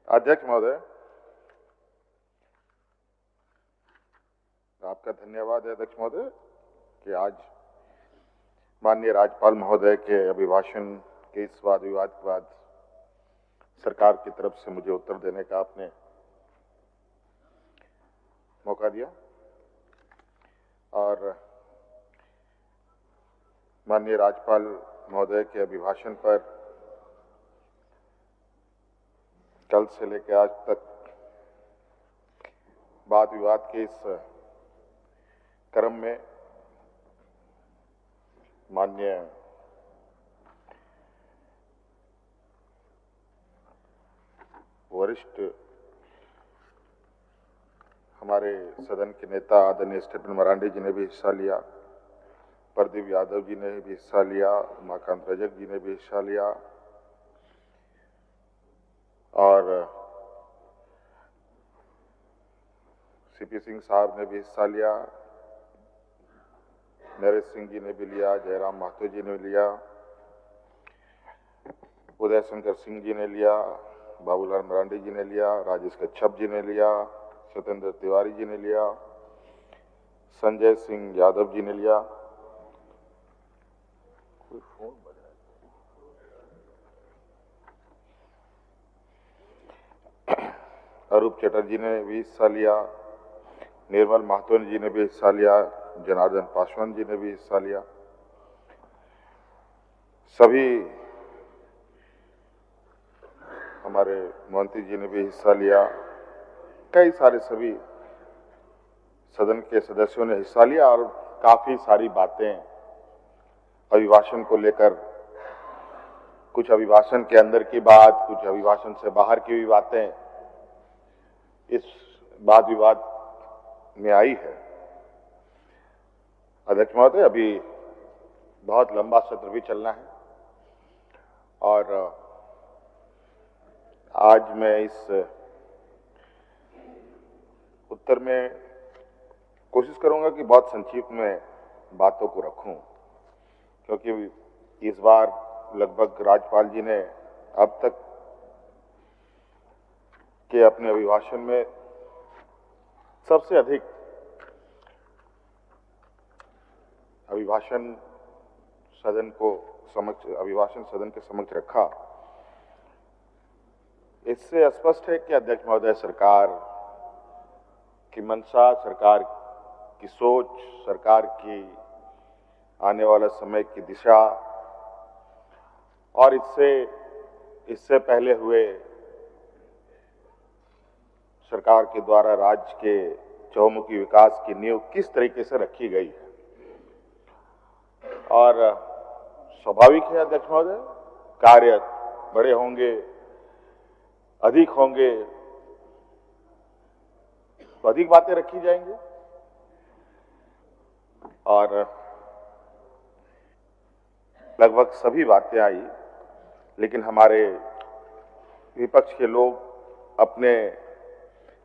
अध्यक्ष महोदय, आपका धन्यवाद है अध्यक्ष महोदय कि आज माननीय राज्यपाल महोदय के अभिभाषण के इस वाद विवाद के बाद सरकार की तरफ से मुझे उत्तर देने का आपने मौका दिया और माननीय राज्यपाल महोदय के अभिभाषण पर कल से लेकर आज तक वाद विवाद के इस क्रम में माननीय वरिष्ठ हमारे सदन के नेता आदरणीय स्टेफन मरांडी जी ने भी हिस्सा लिया, प्रदीप यादव जी ने भी हिस्सा लिया, उमाकांत रजक जी ने भी हिस्सा लिया और सीपी सिंह साहब ने भी हिस्सा लिया, नरेश सिंह जी ने भी लिया, जयराम महतो जी ने लिया, उदय शंकर सिंह जी ने लिया, बाबूलाल मरांडी जी ने लिया, राजेश कच्छप जी ने लिया, सत्येंद्र तिवारी जी ने लिया, संजय सिंह यादव जी ने लिया, कोई फोन बजा अरूप चटर्जी ने भी हिस्सा लिया, निर्मल महतो जी ने भी हिस्सा लिया, जनार्दन पासवान जी ने भी हिस्सा लिया। सभी हमारे मंत्री जी ने भी हिस्सा लिया, कई सारे सभी सदन के सदस्यों ने हिस्सा लिया और काफी सारी बातें अभिभाषण को लेकर, कुछ अभिभाषण के अंदर की बात, कुछ अभिभाषण से बाहर की भी बातें इस वाद विवाद में आई है। अध्यक्ष महोदय, अभी बहुत लंबा सत्र भी चलना है और आज मैं इस उत्तर में कोशिश करूंगा कि बहुत संक्षिप्त में बातों को रखूं, क्योंकि इस बार लगभग राज्यपाल जी ने अब तक के अपने अभिभाषण में सबसे अधिक अभिभाषण सदन के समक्ष रखा। इससे स्पष्ट है कि अध्यक्ष महोदय सरकार की मंशा, सरकार की सोच, सरकार की आने वाला समय की दिशा और इससे पहले हुए सरकार के द्वारा राज्य के चहुमुखी विकास की नींव किस तरीके से रखी गई है। और स्वाभाविक है अध्यक्ष महोदय, कार्य बड़े होंगे, अधिक होंगे तो अधिक बातें रखी जाएंगी और लगभग सभी बातें आई, लेकिन हमारे विपक्ष के लोग अपने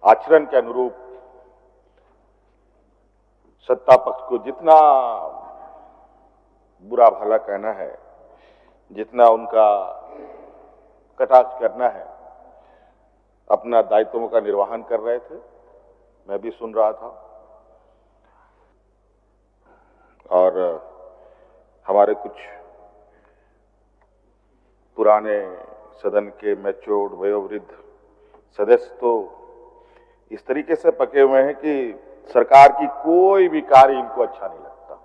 आचरण के अनुरूप सत्ता पक्ष को जितना बुरा भला कहना है, जितना उनका कटाक्ष करना है, अपना दायित्वों का निर्वहन कर रहे थे। मैं भी सुन रहा था और हमारे कुछ पुराने सदन के मैच्योर्ड वयोवृद्ध सदस्य तो इस तरीके से पके हुए हैं कि सरकार की कोई भी कार्य इनको अच्छा नहीं लगता,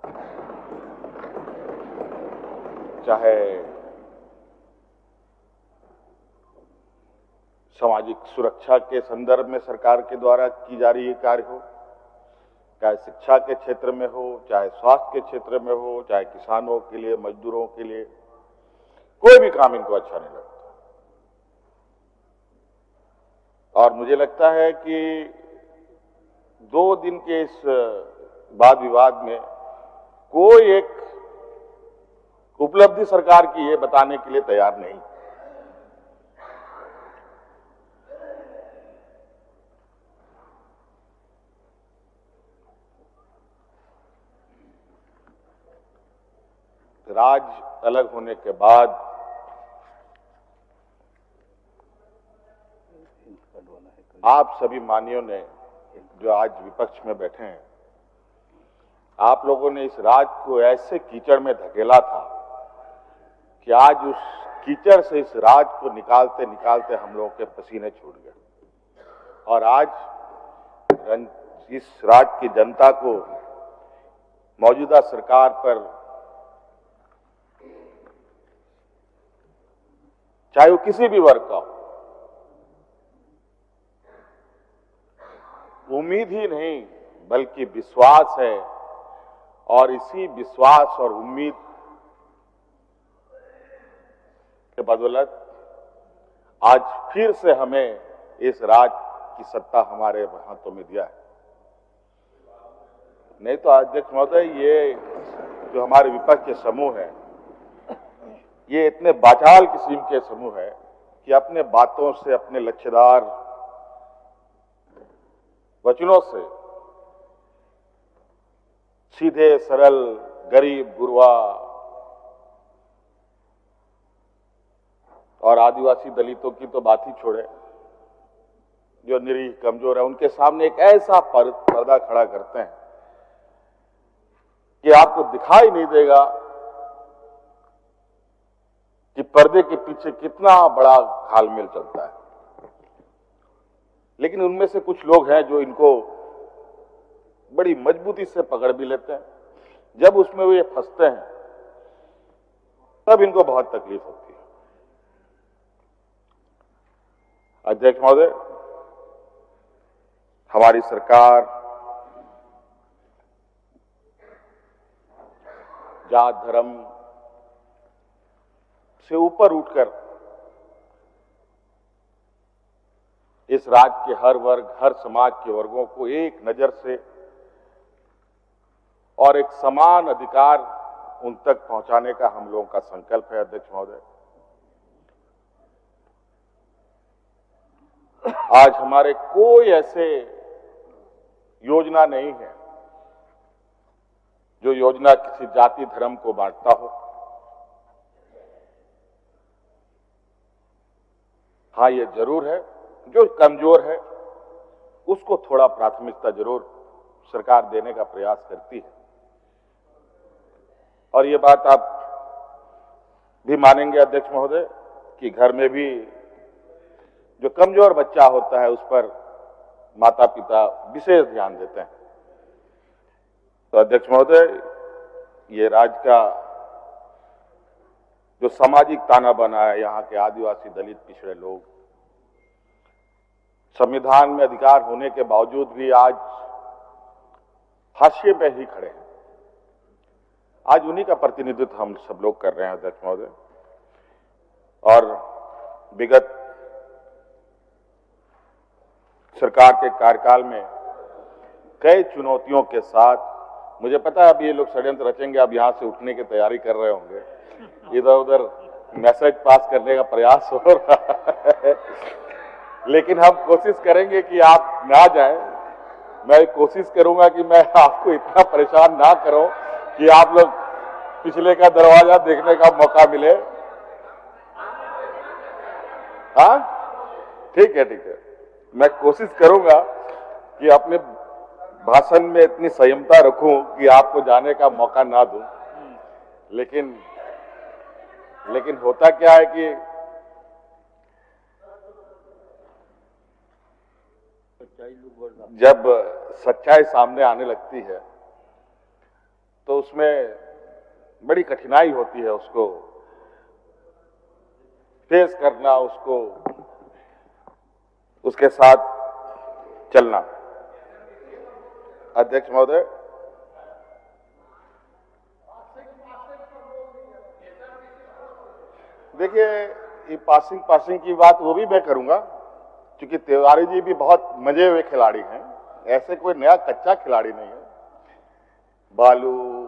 चाहे सामाजिक सुरक्षा के संदर्भ में सरकार के द्वारा की जा रही कार्य हो, चाहे शिक्षा के क्षेत्र में हो, चाहे स्वास्थ्य के क्षेत्र में हो, चाहे किसानों के लिए, मजदूरों के लिए, कोई भी काम इनको अच्छा नहीं लगता। और मुझे लगता है कि 2 दिन के इस वाद विवाद में कोई एक उपलब्धि सरकार की ये बताने के लिए तैयार नहीं। राज्य अलग होने के बाद आप सभी मान्यों ने जो आज विपक्ष में बैठे हैं, आप लोगों ने इस राज्य को ऐसे कीचड़ में धकेला था कि आज उस कीचड़ से इस राज्य को निकालते निकालते हम लोगों के पसीने छूट गए और आज इस राज्य की जनता को मौजूदा सरकार पर, चाहे वो किसी भी वर्ग का हो, उम्मीद ही नहीं बल्कि विश्वास है और इसी विश्वास और उम्मीद के बदौलत आज फिर से हमें इस राज्य की सत्ता हमारे हाथों में दिया है। नहीं तो अध्यक्ष महोदय, ये जो हमारे विपक्ष के समूह है, ये इतने बाचाल किस्म के समूह है कि अपने बातों से, अपने लक्ष्यदार वचनों से सीधे सरल गरीब गुरबा और आदिवासी दलितों की तो बात ही छोड़े, जो निरीह कमजोर है, उनके सामने एक ऐसा पर्दा खड़ा करते हैं कि आपको दिखाई नहीं देगा कि पर्दे के पीछे कितना बड़ा घालमेल चलता है। लेकिन उनमें से कुछ लोग हैं जो इनको बड़ी मजबूती से पकड़ भी लेते हैं। जब उसमें वे फंसते हैं तब इनको बहुत तकलीफ होती है। अध्यक्ष महोदय, हमारी सरकार जात धर्म से ऊपर उठकर इस राज्य के हर वर्ग, हर समाज के वर्गों को एक नजर से और एक समान अधिकार उन तक पहुंचाने का हम लोगों का संकल्प है। अध्यक्ष महोदय, आज हमारे कोई ऐसे योजना नहीं है जो योजना किसी जाति धर्म को बांटता हो। हाँ, ये जरूर है जो कमजोर है उसको थोड़ा प्राथमिकता जरूर सरकार देने का प्रयास करती है। और ये बात आप भी मानेंगे अध्यक्ष महोदय कि घर में भी जो कमजोर बच्चा होता है उस पर माता पिता विशेष ध्यान देते हैं। तो अध्यक्ष महोदय, ये राज्य का जो सामाजिक ताना बना है, यहाँ के आदिवासी दलित पिछड़े लोग संविधान में अधिकार होने के बावजूद भी आज हाशिए पे ही खड़े हैं। आज उन्हीं का प्रतिनिधित्व हम सब लोग कर रहे हैं अध्यक्ष महोदय। और विगत सरकार के कार्यकाल में कई चुनौतियों के साथ, मुझे पता है अब ये लोग षड्यंत्र रचेंगे, अब यहां से उठने की तैयारी कर रहे होंगे, इधर उधर मैसेज पास करने का प्रयास हो रहा है, लेकिन हम कोशिश करेंगे कि आप ना जाएं। मैं कोशिश करूंगा कि मैं आपको इतना परेशान ना करूं कि आप लोग पिछले का दरवाजा देखने का मौका मिले। हाँ, ठीक है, ठीक है। मैं कोशिश करूंगा कि अपने भाषण में इतनी संयमता रखूं कि आपको जाने का मौका ना दूं। लेकिन होता क्या है कि जब सच्चाई सामने आने लगती है तो उसमें बड़ी कठिनाई होती है उसको फेस करना, उसके साथ चलना। अध्यक्ष महोदय, देखिए, ये पासिंग की बात वो भी मैं करूंगा, क्योंकि तिवारी जी भी बहुत मजे हुए खिलाड़ी हैं, ऐसे कोई नया कच्चा खिलाड़ी नहीं है। बालू,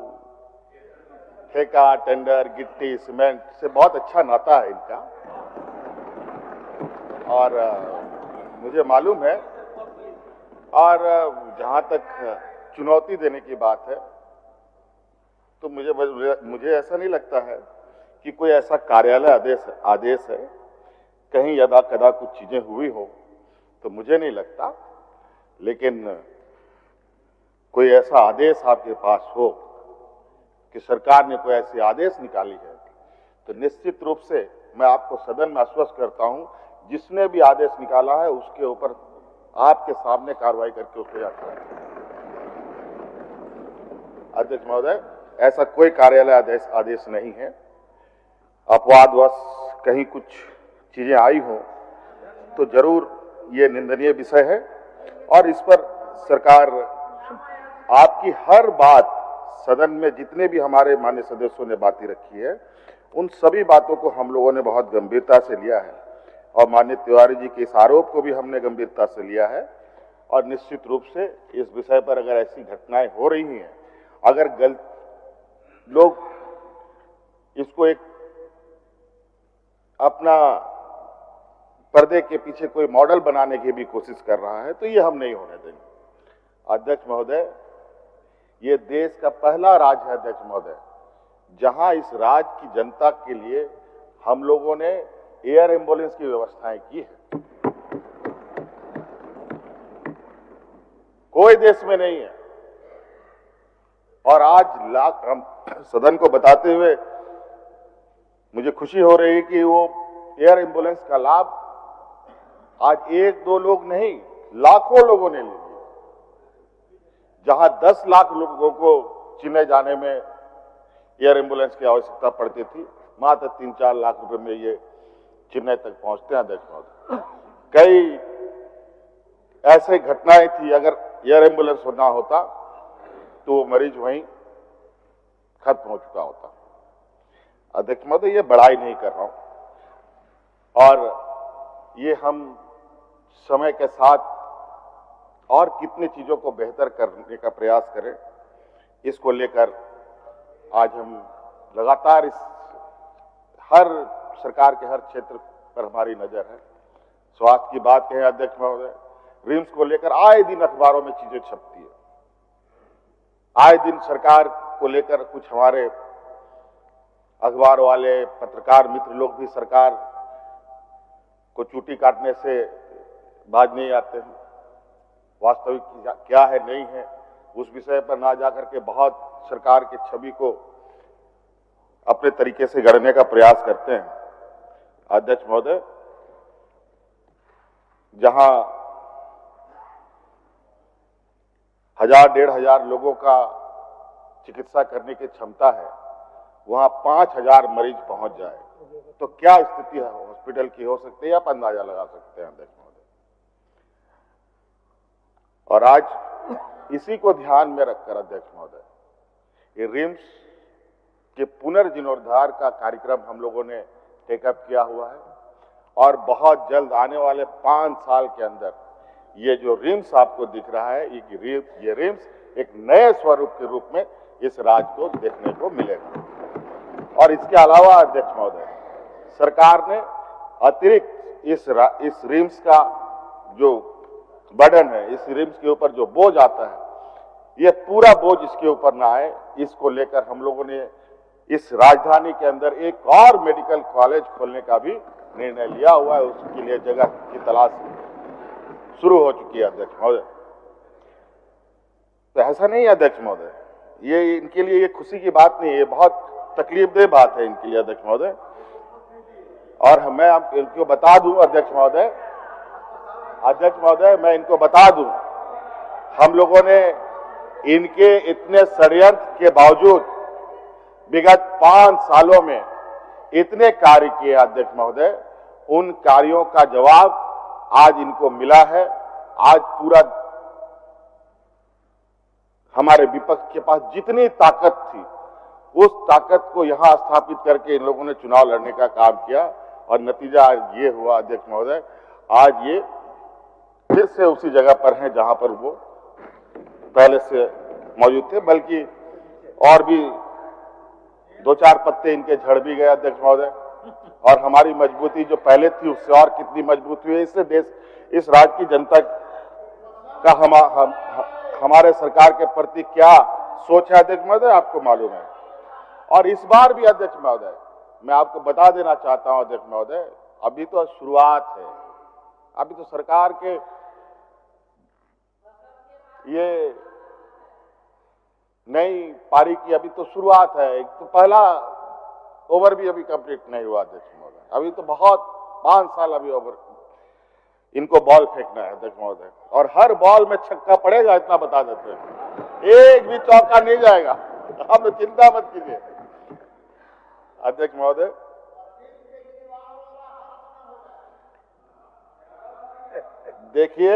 ठेका, टेंडर, गिट्टी, सीमेंट से बहुत अच्छा नाता है इनका, और मुझे मालूम है। और जहां तक चुनौती देने की बात है तो मुझे ऐसा नहीं लगता है कि कोई ऐसा कार्यालय आदेश है, कहीं यदा कदा कुछ चीजें हुई हो तो मुझे नहीं लगता, लेकिन कोई ऐसा आदेश आपके पास हो कि सरकार ने कोई ऐसी आदेश निकाली है, तो निश्चित रूप से मैं आपको सदन में आश्वस्त करता हूं, जिसने भी आदेश निकाला है उसके ऊपर आपके सामने कार्रवाई करके उसको याद करें। अध्यक्ष महोदय, ऐसा कोई कार्यालय आदेश नहीं है। अपवादवश कहीं कुछ चीजें आई हो तो जरूर ये निंदनीय विषय है, और इस पर सरकार आपकी हर बात, सदन में जितने भी हमारे माननीय सदस्यों ने बातें रखी है, उन सभी बातों को हम लोगों ने बहुत गंभीरता से लिया है, और माननीय तिवारी जी के इस आरोप को भी हमने गंभीरता से लिया है। और निश्चित रूप से इस विषय पर अगर ऐसी घटनाएं हो रही हैं, अगर लोग इसको एक अपना पर्दे के पीछे कोई मॉडल बनाने की भी कोशिश कर रहा है, तो ये हम नहीं होने देंगे। अध्यक्ष महोदय, ये देश का पहला राज्य है अध्यक्ष महोदय, जहां इस राज्य की जनता के लिए हम लोगों ने एयर एम्बुलेंस की व्यवस्थाएं की है। कोई देश में नहीं है। और आज हम सदन को बताते हुए मुझे खुशी हो रही है कि वो एयर एम्बुलेंस का लाभ आज एक दो लोग नहीं, लाखों लोगों ने लिया। जहां 10 लाख लोगों को चेन्नई जाने में एयर एम्बुलेंस की आवश्यकता पड़ती थी, मात्र 3-4 लाख रुपए में ये चेन्नई तक पहुंचते हैं। अध्यक्ष महोदय, कई ऐसे घटनाएं थी, अगर एयर एम्बुलेंस ना होता तो वो मरीज वहीं खत्म हो चुका होता। अध्यक्ष महोदय, ये बड़ाई नहीं कर रहा हूं, और ये हम समय के साथ और कितनी चीजों को बेहतर करने का प्रयास करें, इसको लेकर आज हम लगातार इस हर सरकार के हर क्षेत्र पर हमारी नजर है। स्वास्थ्य की बात कहें अध्यक्ष महोदय, रिम्स को लेकर आए दिन अखबारों में चीजें छपती है, आए दिन सरकार को लेकर कुछ हमारे अखबार वाले पत्रकार मित्र लोग भी सरकार को चूटी काटने से बाज नहीं आते हैं। वास्तविक क्या है नहीं है उस विषय पर ना जाकर के बहुत सरकार की छवि को अपने तरीके से गढ़ने का प्रयास करते हैं। अध्यक्ष महोदय, जहां 1000-1500 लोगों का चिकित्सा करने की क्षमता है, वहां 5000 मरीज पहुंच जाए तो क्या स्थिति है हॉस्पिटल की हो सकती है, आप अंदाजा लगा सकते हैं अध्यक्ष महोदय। और आज इसी को ध्यान में रखकर अध्यक्ष महोदय, ये रिम्स के पुनर्जीर्णोद्धार का कार्यक्रम हम लोगों ने टेकअप किया हुआ है, और बहुत जल्द आने वाले 5 साल के अंदर ये जो रिम्स आपको दिख रहा है, ये रिम्स एक नए स्वरूप के रूप में इस राज्य को देखने को मिलेगा। और इसके अलावा अध्यक्ष महोदय, सरकार ने अतिरिक्त इस रिम्स का जो बर्डन है, इस रिम्स के ऊपर जो बोझ आता है, ये पूरा बोझ इसके ऊपर ना आए, इसको लेकर हम लोगों ने इस राजधानी के अंदर एक और मेडिकल कॉलेज खोलने का भी निर्णय लिया हुआ है। उसके लिए जगह की तलाश शुरू हो चुकी है अध्यक्ष महोदय। तो ऐसा नहीं है अध्यक्ष महोदय, ये इनके लिए ये खुशी की बात नहीं है, ये बहुत तकलीफदेह बात है इनके लिए अध्यक्ष महोदय। और मैं आप इनको बता दूं अध्यक्ष महोदय, मैं इनको बता दूं, हम लोगों ने इनके इतने षड्यंत्र के बावजूद विगत 5 सालों में इतने कार्य किए अध्यक्ष महोदय, उन कार्यों का जवाब आज इनको मिला है। आज पूरा हमारे विपक्ष के पास जितनी ताकत थी, उस ताकत को यहां स्थापित करके इन लोगों ने चुनाव लड़ने का काम किया, और नतीजा ये हुआ अध्यक्ष महोदय, आज ये फिर से उसी जगह पर हैं जहां पर वो पहले से मौजूद थे, बल्कि और भी 2-4 पत्ते इनके झड़ भी गए अध्यक्ष महोदय। और हमारी मजबूती जो पहले थी उससे और कितनी मजबूत हुई है, इससे इस राज्य की जनता का हमारे सरकार के प्रति क्या सोच है अध्यक्ष महोदय, आपको मालूम है। और इस बार भी अध्यक्ष महोदय, मैं आपको बता देना चाहता हूं अध्यक्ष महोदय, अभी तो शुरुआत है, अभी तो सरकार के ये नई पारी की अभी तो शुरुआत है। एक तो पहला ओवर भी अभी कंप्लीट नहीं हुआ अध्यक्ष महोदय। अभी तो बहुत 5 साल अभी ओवर इनको बॉल फेंकना है अध्यक्ष महोदय, और हर बॉल में छक्का पड़ेगा इतना बता देते हैं, एक भी चौका नहीं जाएगा। आप लोग चिंता मत कीजिए अध्यक्ष महोदय। देखिए,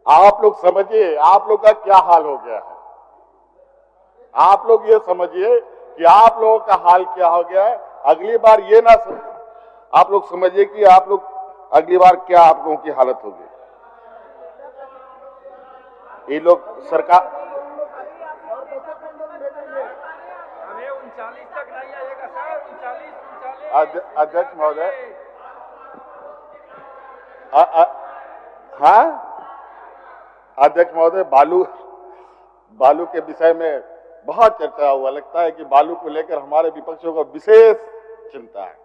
आप लोग समझिए आप लोग का क्या हाल हो गया है। आप लोग ये समझिए कि आप लोगों का हाल क्या हो गया है। अगली बार ये ना आप लोग समझिए कि आप लोग अगली बार क्या आप लोगों की हालत होगी। ये लोग सरकार हमें 39 तक नहीं आएगा सर, 39 अध्यक्ष महोदय, हाँ अध्यक्ष महोदय, बालू के विषय में बहुत चर्चा हुआ। लगता है कि बालू को लेकर हमारे विपक्षियों को विशेष चिंता है।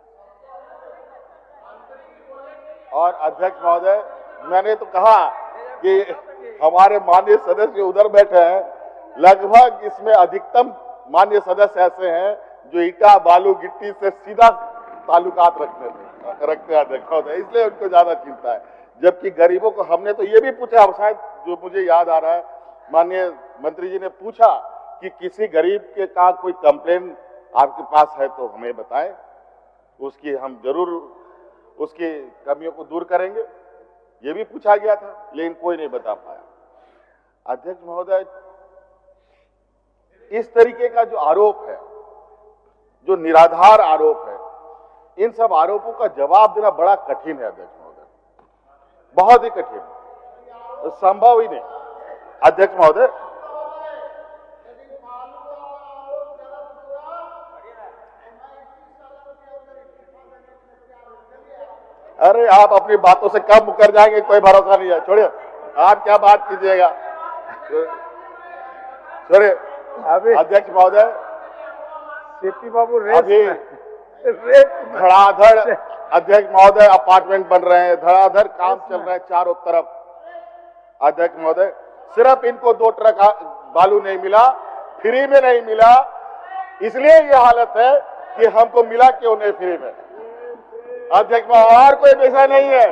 और अध्यक्ष महोदय, मैंने तो कहा कि हमारे माननीय सदस्य उधर बैठे हैं, लगभग इसमें अधिकतम माननीय सदस्य ऐसे हैं जो ईटा बालू गिट्टी से सीधा ताल्लुकात रखते हैं अध्यक्ष महोदय, इसलिए उनको ज्यादा चिंता है। जबकि गरीबों को हमने तो ये भी पूछा, शायद जो मुझे याद आ रहा है, माननीय मंत्री जी ने पूछा कि किसी गरीब के का कोई कंप्लेन आपके पास है तो हमें बताएं, उसकी हम जरूर उसकी कमियों को दूर करेंगे। ये भी पूछा गया था, लेकिन कोई नहीं बता पाया। अध्यक्ष महोदय, इस तरीके का जो आरोप है, जो निराधार आरोप है, इन सब आरोपों का जवाब देना बड़ा कठिन है अध्यक्ष महोदय, बहुत ही कठिन, संभव ही नहीं अध्यक्ष महोदय। अरे आप अपनी बातों से कब मुकर जाएंगे, कोई भरोसा नहीं है, छोड़िए आप क्या बात कीजिएगा। छोड़िए अध्यक्ष महोदय, सीपी बाबू अभी धड़ाधड़ अध्यक्ष महोदय अपार्टमेंट बन रहे हैं, धड़ाधड़ काम चल रहे हैं चारों तरफ अध्यक्ष महोदय। सिर्फ इनको 2 ट्रक बालू नहीं मिला, फ्री में नहीं मिला, इसलिए ये हालत है कि हमको मिला क्यों नहीं फ्री में अध्यक्ष महोदय। और कोई पैसा नहीं है,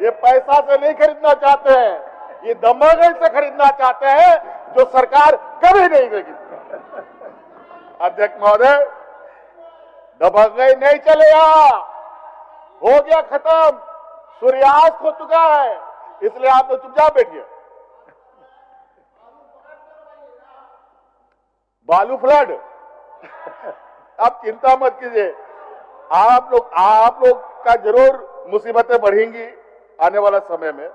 ये पैसा से नहीं खरीदना चाहते हैं, ये दमगई से खरीदना चाहते हैं, जो सरकार कभी नहीं देगी अध्यक्ष महोदय। दमगई नहीं चलेगा, हो गया खत्म, सूर्यास्त हो चुका है, इसलिए आप लोग चुपचाप बैठिए। बालू फ्लड आप चिंता मत कीजिए, आप लोग का जरूर मुसीबतें बढ़ेंगी आने वाला समय में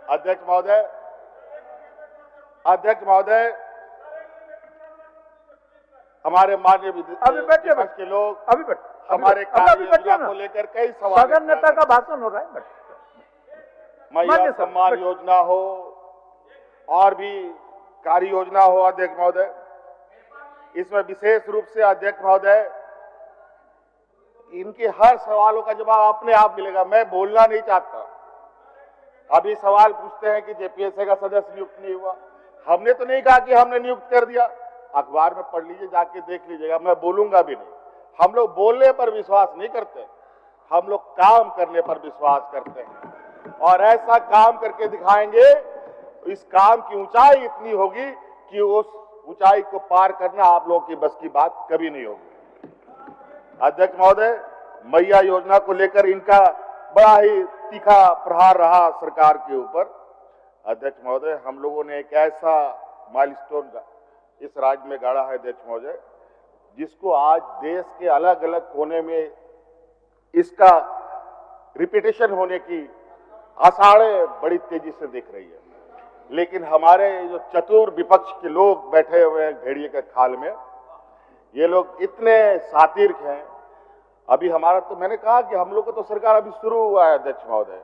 अध्यक्ष महोदय। अध्यक्ष महोदय, हमारे माननीय विपक्ष के लोग हमारे कार्य योजना को लेकर कई सवाल, सदन नेता का भाषण हो रहा है, महिला सम्मान योजना हो और भी कार्य योजना हो अध्यक्ष महोदय, इसमें विशेष रूप से अध्यक्ष महोदय इनके हर सवालों का जवाब अपने आप मिलेगा। मैं बोलना नहीं चाहता। अभी सवाल पूछते हैं कि जेपीएससी का सदस्य नियुक्त नहीं हुआ, हमने तो नहीं कहा कि हमने नियुक्त कर दिया, अखबार में पढ़ लीजिए, जाके देख लीजिएगा, मैं बोलूंगा भी नहीं। हम लोग बोलने पर विश्वास नहीं करते, हम लोग काम करने पर विश्वास करते हैं, और ऐसा काम करके दिखाएंगे, इस काम की ऊंचाई इतनी होगी कि उस ऊंचाई को पार करना आप लोगों की बस की बात कभी नहीं होगी अध्यक्ष महोदय। मैया योजना को लेकर इनका बड़ा ही तीखा प्रहार रहा सरकार के ऊपर अध्यक्ष महोदय। हम लोगों ने एक ऐसा माइलस्टोन इस राज्य में गाड़ा है अध्यक्ष महोदय, जिसको आज देश के अलग अलग कोने में इसका रिपीटेशन होने की आसाड़ें बड़ी तेजी से दिख रही है। लेकिन हमारे जो चतुर विपक्ष के लोग बैठे हुए हैं भेड़िए के खाल में, ये लोग इतने सातिर हैं। अभी हमारा तो मैंने कहा कि हम लोग को तो सरकार अभी शुरू हुआ है अध्यक्ष महोदय,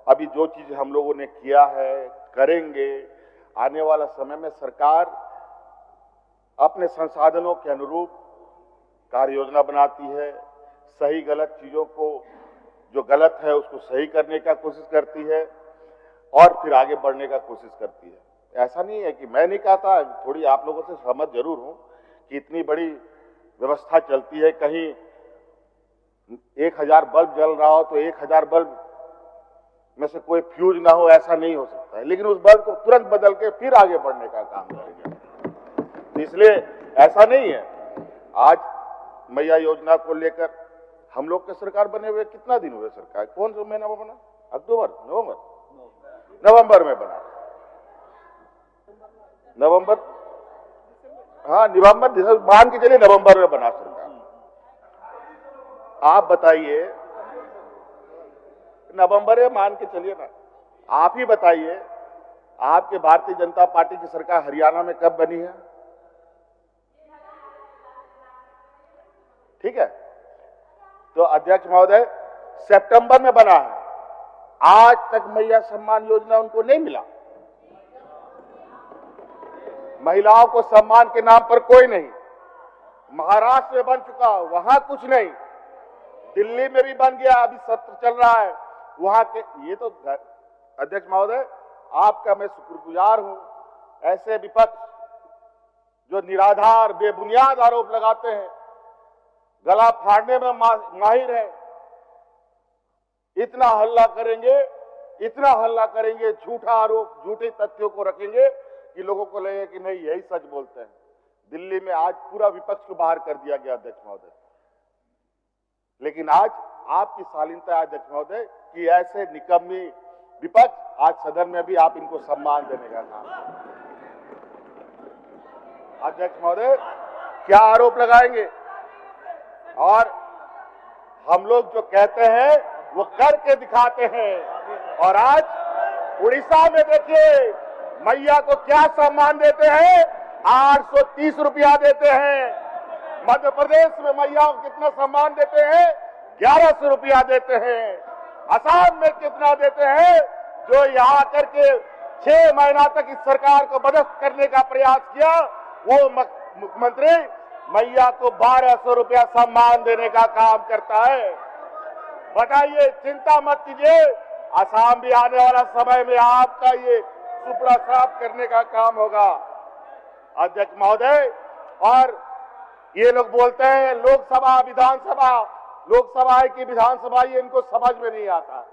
अभी जो चीज हम लोगों ने किया है करेंगे, आने वाला समय में सरकार अपने संसाधनों के अनुरूप कार्य योजना बनाती है, सही गलत चीजों को जो गलत है उसको सही करने का कोशिश करती है और फिर आगे बढ़ने का कोशिश करती है। ऐसा नहीं है कि मैं नहीं कहता, थोड़ी आप लोगों से सहमत जरूर हूं कि इतनी बड़ी व्यवस्था चलती है, कहीं 1000 बल्ब जल रहा हो तो 1000 बल्ब में से कोई फ्यूज ना हो, ऐसा नहीं हो सकता है, लेकिन उस बल्ब को तुरंत बदल के फिर आगे बढ़ने का काम करेंगे। इसलिए ऐसा नहीं है। आज मैया योजना को लेकर हम लोग के सरकार बने हुए कितना दिन हुए? सरकार कौन सा महीना में बना? अक्टूबर, नवंबर में बना। नवंबर, हाँ नवंबर, मान के चलिए नवंबर में बना सरकार। आप बताइए, नवंबर में मान के चलिए ना, आप ही बताइए, आपके भारतीय जनता पार्टी की सरकार हरियाणा में कब बनी है? ठीक है, तो अध्यक्ष महोदय सितंबर में बना है। आज तक मैया सम्मान योजना उनको नहीं मिला। महिलाओं को सम्मान के नाम पर कोई नहीं। महाराष्ट्र में बन चुका, वहां कुछ नहीं। दिल्ली में भी बन गया, अभी सत्र चल रहा है वहां के। ये तो अध्यक्ष महोदय आपका मैं शुक्रगुजार हूं। ऐसे विपक्ष जो निराधार बेबुनियाद आरोप लगाते हैं, गला फाड़ने में माहिर है, इतना हल्ला करेंगे, झूठा आरोप, झूठे तथ्यों को रखेंगे कि लोगों को लगे कि नहीं यही सच बोलते हैं। दिल्ली में आज पूरा विपक्ष को बाहर कर दिया गया अध्यक्ष महोदय। लेकिन आज आपकी शालीनता है अध्यक्ष महोदय कि ऐसे निकम्मी विपक्ष आज सदन में भी आप इनको सम्मान देने का काम। अध्यक्ष महोदय क्या आरोप लगाएंगे? और हम लोग जो कहते हैं वो करके दिखाते हैं। और आज उड़ीसा में देखिए मैया को क्या सम्मान देते हैं, 830 रुपया देते हैं। मध्य प्रदेश में मैया को कितना सम्मान देते हैं, 1100 रुपया देते हैं। असम में कितना देते हैं, जो यहाँ आकर के 6 महीना तक इस सरकार को बदस्त करने का प्रयास किया, वो मुख्यमंत्री मैया को 1200 रुपया सम्मान देने का काम करता है। बताइए, चिंता मत कीजिए, असम भी आने वाला समय में आपका ये सुपड़ा साफ करने का काम होगा अध्यक्ष महोदय। और ये लोग बोलते हैं लोकसभा विधानसभा, लोकसभा है कि विधानसभा, ये इनको समझ में नहीं आता।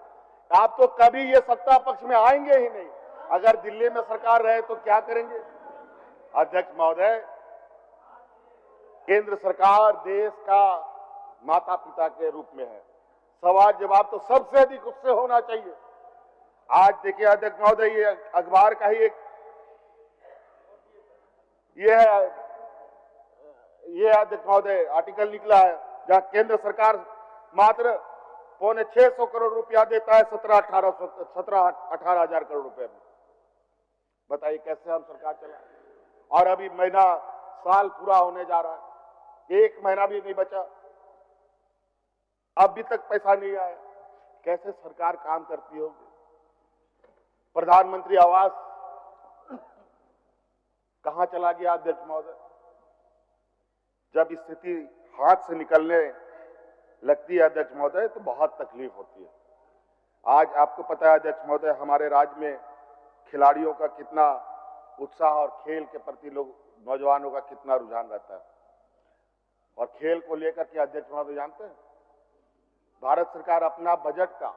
आप तो कभी ये सत्ता पक्ष में आएंगे ही नहीं। अगर दिल्ली में सरकार रहे तो क्या करेंगे? अध्यक्ष महोदय, केंद्र सरकार देश का माता पिता के रूप में है। सवाल जवाब तो सबसे अधिक उससे होना चाहिए। आज देखिए अध्यक्ष महोदय, ये अखबार का ही एक ये अध्यक्ष महोदय आर्टिकल निकला है, जहां केंद्र सरकार मात्र 650 करोड़ रुपया देता है 17-18 हजार करोड़ रुपए में। बताइए कैसे हम सरकार चलाएं? और अभी महीना साल पूरा होने जा रहा है, 1 महीना भी नहीं बचा, अभी तक पैसा नहीं आया। कैसे सरकार काम करती होगी? प्रधानमंत्री आवास कहां चला गया अध्यक्ष महोदय? जब स्थिति हाथ से निकलने लगती है अध्यक्ष महोदय तो बहुत तकलीफ होती है। आज आपको पता है अध्यक्ष महोदय, हमारे राज्य में खिलाड़ियों का कितना उत्साह और खेल के प्रति लोग नौजवानों का कितना रुझान रहता है। और खेल को लेकर के अध्यक्ष महोदय जानते हैं, भारत सरकार अपना बजट का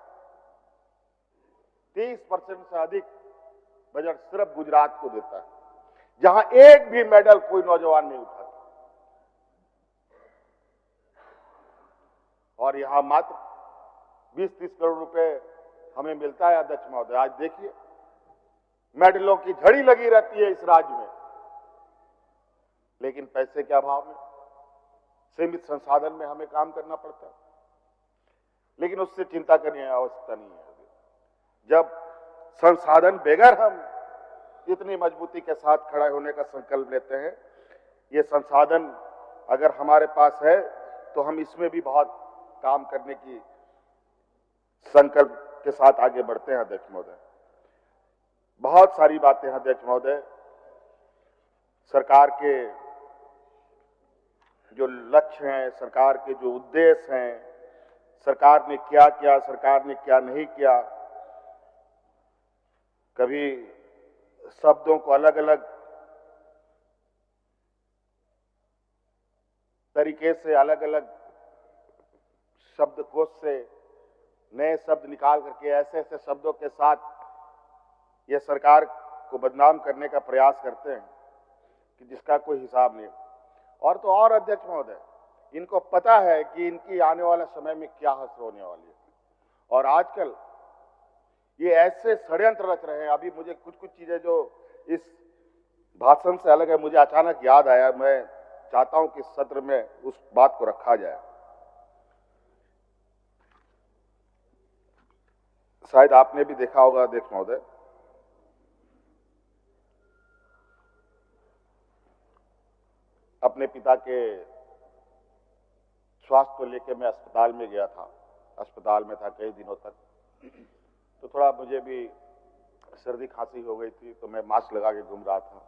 30% से अधिक बजट सिर्फ गुजरात को देता है, जहां एक भी मेडल कोई नौजवान नहीं उठाता। और यहां मात्र 20-30 करोड़ रुपए हमें मिलता है अध्यक्ष महोदय। आज देखिए मेडलों की झड़ी लगी रहती है इस राज्य में, लेकिन पैसे के अभाव में, सीमित संसाधन में हमें काम करना पड़ता है। लेकिन उससे चिंता करने की आवश्यकता नहीं है। जब संसाधन बगैर हम इतनी मजबूती के साथ खड़े होने का संकल्प लेते हैं, ये संसाधन अगर हमारे पास है तो हम इसमें भी बहुत काम करने की संकल्प के साथ आगे बढ़ते हैं अध्यक्ष महोदय। बहुत सारी बातें हैं अध्यक्ष महोदय, सरकार के जो लक्ष्य हैं, सरकार के जो उद्देश्य हैं, सरकार ने क्या किया, सरकार ने क्या नहीं किया, कभी शब्दों को अलग अलग तरीके से, अलग अलग शब्दकोश से नए शब्द निकाल करके ऐसे ऐसे शब्दों के साथ ये सरकार को बदनाम करने का प्रयास करते हैं कि जिसका कोई हिसाब नहीं। और तो और अध्यक्ष महोदय, इनको पता है कि इनकी आने वाले समय में क्या हश्र होने वाली है, और आजकल ये ऐसे षड्यंत्र रच रहे हैं। अभी मुझे कुछ कुछ चीजें जो इस भाषण से अलग है, मुझे अचानक याद आया, मैं चाहता हूं कि इस सत्र में उस बात को रखा जाए। शायद आपने भी देखा होगा अध्यक्ष महोदय, अपने पिता के स्वास्थ्य को लेकर मैं अस्पताल में गया था, अस्पताल में था कई दिनों तक, तो थोड़ा मुझे भी सर्दी खांसी हो गई थी, तो मैं मास्क लगा के घूम रहा था।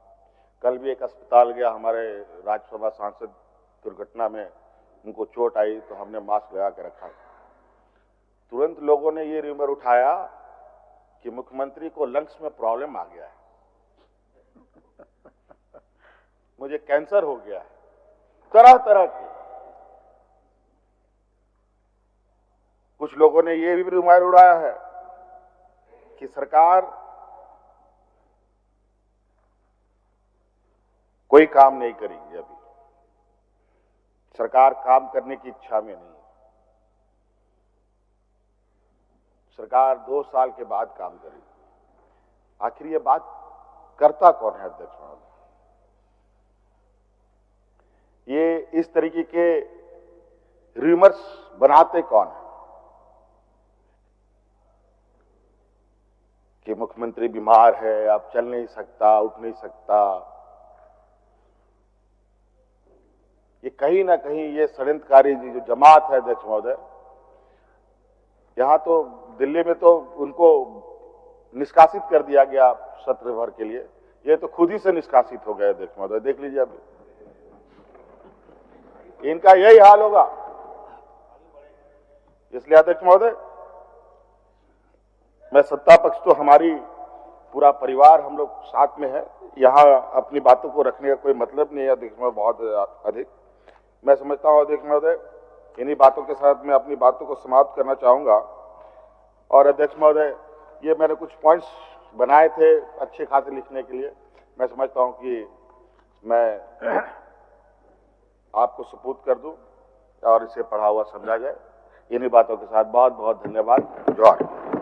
कल भी एक अस्पताल गया, हमारे राज्यसभा सांसद दुर्घटना में उनको चोट आई, तो हमने मास्क लगा के रखा। तुरंत लोगों ने ये रूमर उठाया कि मुख्यमंत्री को लंग्स में प्रॉब्लम आ गया है, मुझे कैंसर हो गया है, तरह तरह के। कुछ लोगों ने ये भी रूमर उड़ाया है कि सरकार कोई काम नहीं करेगी, अभी सरकार काम करने की इच्छा में नहीं है, सरकार 2 साल के बाद काम करेगी। आखिर ये बात करता कौन है अध्यक्ष महोदय? ये इस तरीके के रूमर्स बनाते कौन है कि मुख्यमंत्री बीमार है, अब चल नहीं सकता, उठ नहीं सकता। ये कहीं ना कहीं ये षड्यंत्रकारी जो जमात है अध्यक्ष महोदय, यहां तो दिल्ली में तो उनको निष्कासित कर दिया गया सत्र भर के लिए, ये तो खुद ही से निष्कासित हो गए अध्यक्ष महोदय, देख लीजिए अभी इनका यही हाल होगा। इसलिए अध्यक्ष महोदय, मैं सत्ता पक्ष तो हमारी पूरा परिवार हम लोग साथ में है, यहां अपनी बातों को रखने का कोई मतलब नहीं है अध्यक्ष महोदय, बहुत अधिक। मैं समझता हूं अध्यक्ष महोदय, इन्हीं बातों के साथ मैं अपनी बातों को समाप्त करना चाहूंगा। और अध्यक्ष महोदय, ये मैंने कुछ पॉइंट्स बनाए थे अच्छे खासे लिखने के लिए, मैं समझता हूं कि मैं आपको सुपुर्द कर दूं और इसे पढ़ा हुआ समझा जाए। इन्हीं बातों के साथ बहुत बहुत धन्यवाद। जोहार।